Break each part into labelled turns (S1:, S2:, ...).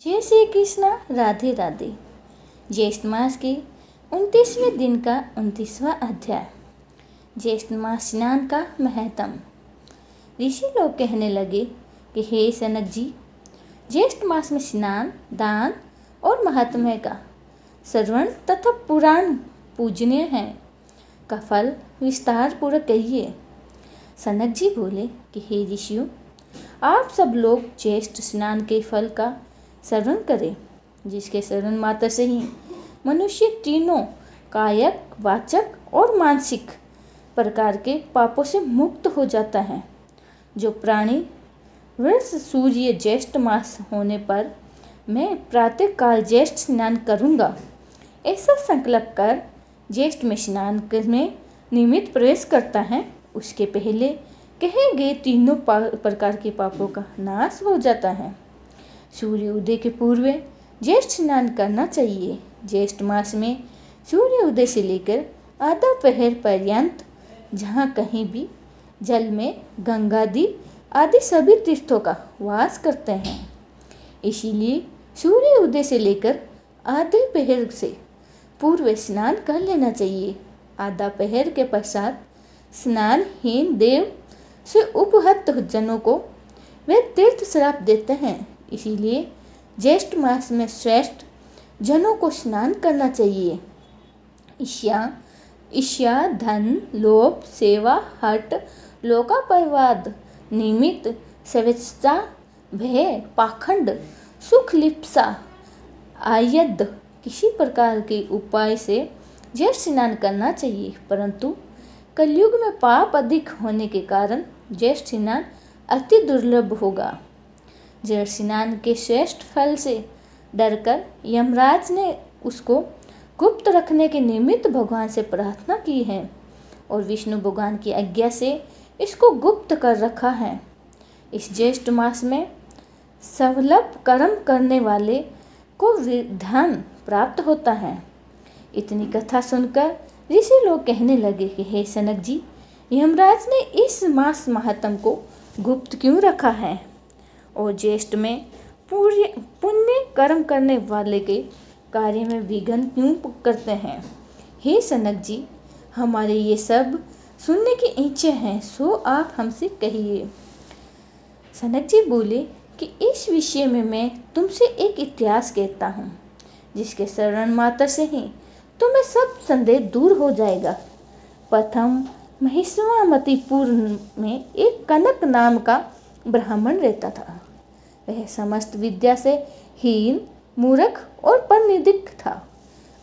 S1: जय श्री कृष्णा। राधे राधे। ज्येष्ठ मास के 29वें दिन का 29वां अध्याय। ज्येष्ठ मास स्नान का महत्व। ऋषि लोग कहने लगे कि हे सनक जी, ज्येष्ठ मास में स्नान, दान और महात्म्य का श्रवण तथा पुराण पूजनीय है का फल विस्तार पूर्वक कहिए। सनक जी बोले कि हे ऋषियों, आप सब लोग ज्येष्ठ स्नान के फल का श्रवण करें, जिसके श्रवण मात्र से ही मनुष्य तीनों कायक, वाचक और मानसिक प्रकार के पापों से मुक्त हो जाता है। जो प्राणी वर्ष सूर्य ज्येष्ठ मास होने पर मैं प्रातः काल ज्येष्ठ स्नान करूँगा, ऐसा संकल्प कर ज्येष्ठ में स्नान में नियमित प्रवेश करता है, उसके पहले कहे गए तीनों प्रकार के पापों का नाश हो जाता है। सूर्य उदय के पूर्व ज्येष्ठ स्नान करना चाहिए। ज्येष्ठ मास में सूर्य उदय से लेकर आधा पहर पर्यंत जहाँ कहीं भी जल में गंगादि आदि सभी तीर्थों का वास करते हैं, इसीलिए सूर्य उदय से लेकर आधे पहर से पूर्व स्नान कर लेना चाहिए। आधा पहर के पश्चात स्नानहीन देव से उपहत जनों को वे तीर्थ श्राप देते हैं, इसीलिए ज्येष्ठ मास में श्रेष्ठ जनों को स्नान करना चाहिए। ईर्ष्या, धन, लोभ, सेवा, हट, लोकापवाद, निमित्त, स्वेच्छा, भय, पाखंड, सुख लिप्सा, आयद किसी प्रकार के उपाय से ज्येष्ठ स्नान करना चाहिए, परंतु कलयुग में पाप अधिक होने के कारण ज्येष्ठ स्नान अति दुर्लभ होगा। ज्येष्ठ स्नान के श्रेष्ठ फल से डरकर यमराज ने उसको गुप्त रखने के निमित्त भगवान से प्रार्थना की है और विष्णु भगवान की आज्ञा से इसको गुप्त कर रखा है। इस ज्येष्ठ मास में सवलभ कर्म करने वाले को धन प्राप्त होता है। इतनी कथा सुनकर ऋषि लोग कहने लगे कि हे सनक जी, यमराज ने इस मास महात्म को गुप्त क्यों रखा है और ज्येष्ठ में पुण्य कर्म करने वाले के कार्य में विघ्न क्यों करते हैं। हे सनक जी, हमारे ये सब सुनने की इच्छा है, सो आप हमसे कहिए। सनक जी बोले कि इस विषय में मैं तुमसे एक इतिहास कहता हूँ, जिसके श्रवण मात्र से ही तुम्हें सब संदेह दूर हो जाएगा। प्रथम महिष्वामतीपुर में एक कनक नाम का ब्राह्मण रहता था। वह समस्त विद्या से हीन, मूर्ख और परिनिधिक था।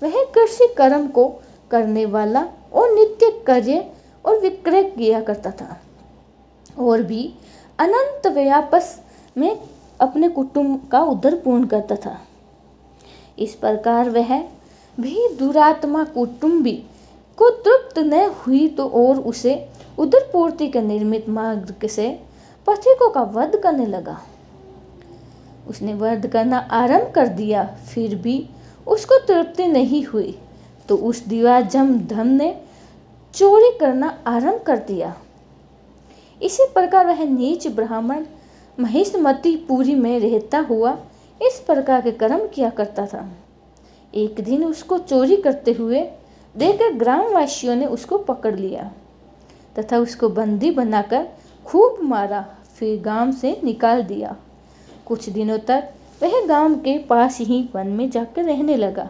S1: वह कृषि कर्म को करने वाला और नित्य कार्य और विक्रय किया करता था और भी अनंत व्यापस में अपने कुटुंब का उदर पूर्ण करता था। इस प्रकार वह भी दुरात्मा कुटुंबी को तृप्त न हुई तो और उसे उदर पूर्ति के निर्मित मार्ग से पथिकों का वध करने लगा। उसने वध करना आरंभ कर दिया, फिर भी उसको तृप्ति नहीं हुई तो उस दिवाजम धन ने चोरी करना आरंभ कर दिया। इसी प्रकार वह नीच ब्राह्मण महिष्मतीपुरी में रहता हुआ इस प्रकार के कर्म किया करता था। एक दिन उसको चोरी करते हुए देखकर ग्रामवासियों ने उसको पकड़ लिया तथा उसको बंदी बनाकर खूब मारा, फिर गांव से निकाल दिया। कुछ दिनों तक वह गांव के पास ही वन में जाकर रहने लगा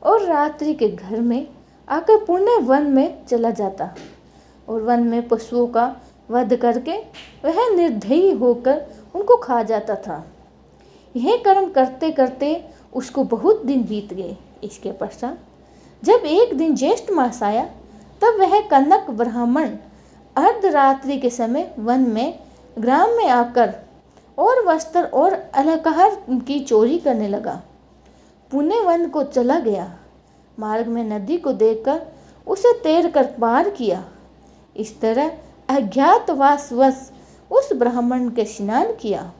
S1: और रात्रि के घर में आकर पुनः वन में चला जाता और वन में पशुओं का वध करके वह निर्दयी होकर उनको खा जाता था। यह कर्म करते करते उसको बहुत दिन बीत गए। इसके पश्चात जब एक दिन ज्येष्ठ मास आया, तब वह कनक ब्राह्मण अर्धरात्रि के समय वन में ग्राम में आकर और वस्त्र और अलंकार की चोरी करने लगा। पुणे वन को चला गया। मार्ग में नदी को देखकर उसे तैर कर पार किया। इस तरह अज्ञातवासवश उस ब्राह्मण के स्नान किया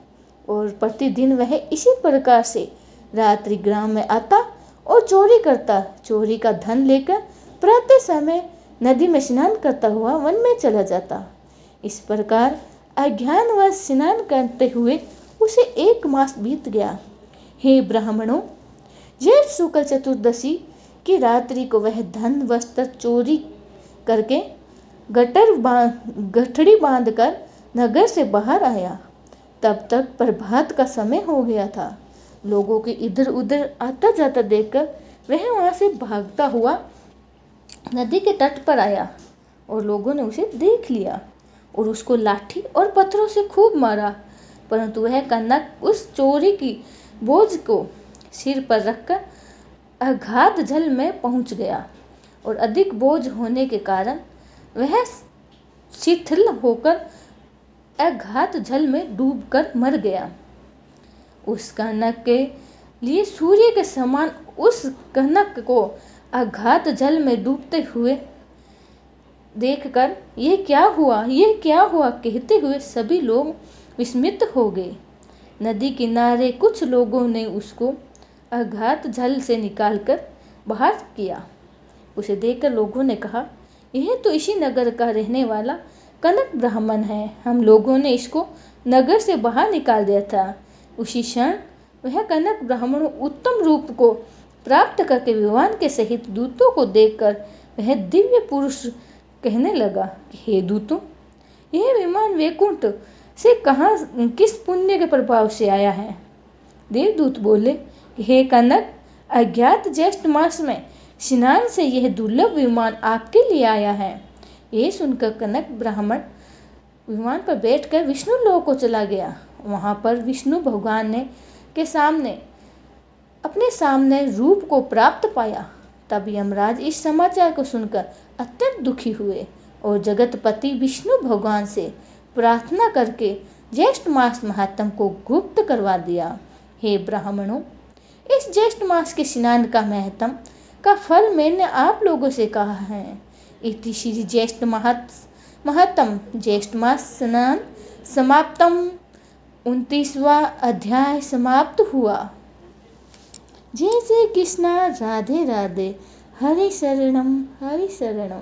S1: और प्रतिदिन वह इसी प्रकार से रात्रि ग्राम में आता और चोरी करता। चोरी का धन लेकर प्रातः समय नदी में स्नान करता हुआ वन में चला जाता। इस प्रकार अज्ञानवश स्नान करते हुए उसे 1 मास बीत गया। हे ब्राह्मणों, जेठ शुक्ल चतुर्दशी की रात्रि को वह धन वस्त्र चोरी करके गठड़ी बांधकर नगर से बाहर आया। तब तक प्रभात का समय हो गया था। लोगों के इधर उधर आता जाता देखकर वह वहां से भागता हुआ नदी के तट पर आया और लोगों ने उसे देख लिया और उसको लाठी और पत्थरों से खूब मारा, परंतु वह कनक उस चोरी की बोझ को सिर पर रखकर अगाध जल में पहुंच गया और अधिक बोझ होने के कारण वह शिथिल होकर अगाध जल में डूबकर मर गया। उस कनक के लिए सूर्य के समान उस कनक को अगाध जल में डूबते हुए देखकर ये क्या हुआ कहते हुए सभी लोग विस्मित हो गए। नदी किनारे कुछ लोगों ने उसको अगाध जल से निकालकर बाहर किया। उसे देखकर लोगों ने कहा, यह तो इसी नगर का रहने वाला कनक ब्राह्मण है। हम लोगों ने इसको नगर से बाहर निकाल दिया था। उसी क्षण वह कनक ब्राह्मण उत्तम रूप को प्राप्त करके विमान के सहित दूतों को देखकर वह दिव्य पुरुष कहने लगा कि हे दूतों, यह विमान वैकुंठ से कहाँ किस पुण्य के प्रभाव से आया है। देवदूत बोले, हे कनक, अज्ञात ज्येष्ठ मास में स्नान से यह दुर्लभ विमान आपके लिए आया है। ये सुनकर कनक ब्राह्मण विमान पर बैठकर विष्णु लोक को चला गया। वहां पर विष्णु भगवान ने के सामने अपने सामने रूप को प्राप्त पाया। तब यमराज इस समाचार को सुनकर अत्यंत दुखी हुए और जगतपति विष्णु भगवान से प्रार्थना करके ज्येष्ठ मास महात्म को गुप्त करवा दिया। हे ब्राह्मणों, इस ज्येष्ठ मास के स्नान का महत्म का फल मैंने आप लोगों से कहा है। इति श्री ज्येष्ठ महत्म ज्येष्ठ मास स्नान समाप्तम। 29वां अध्याय समाप्त हुआ। जय श्री कृष्णा। राधे राधे। हरि शरणम हरि शरणम।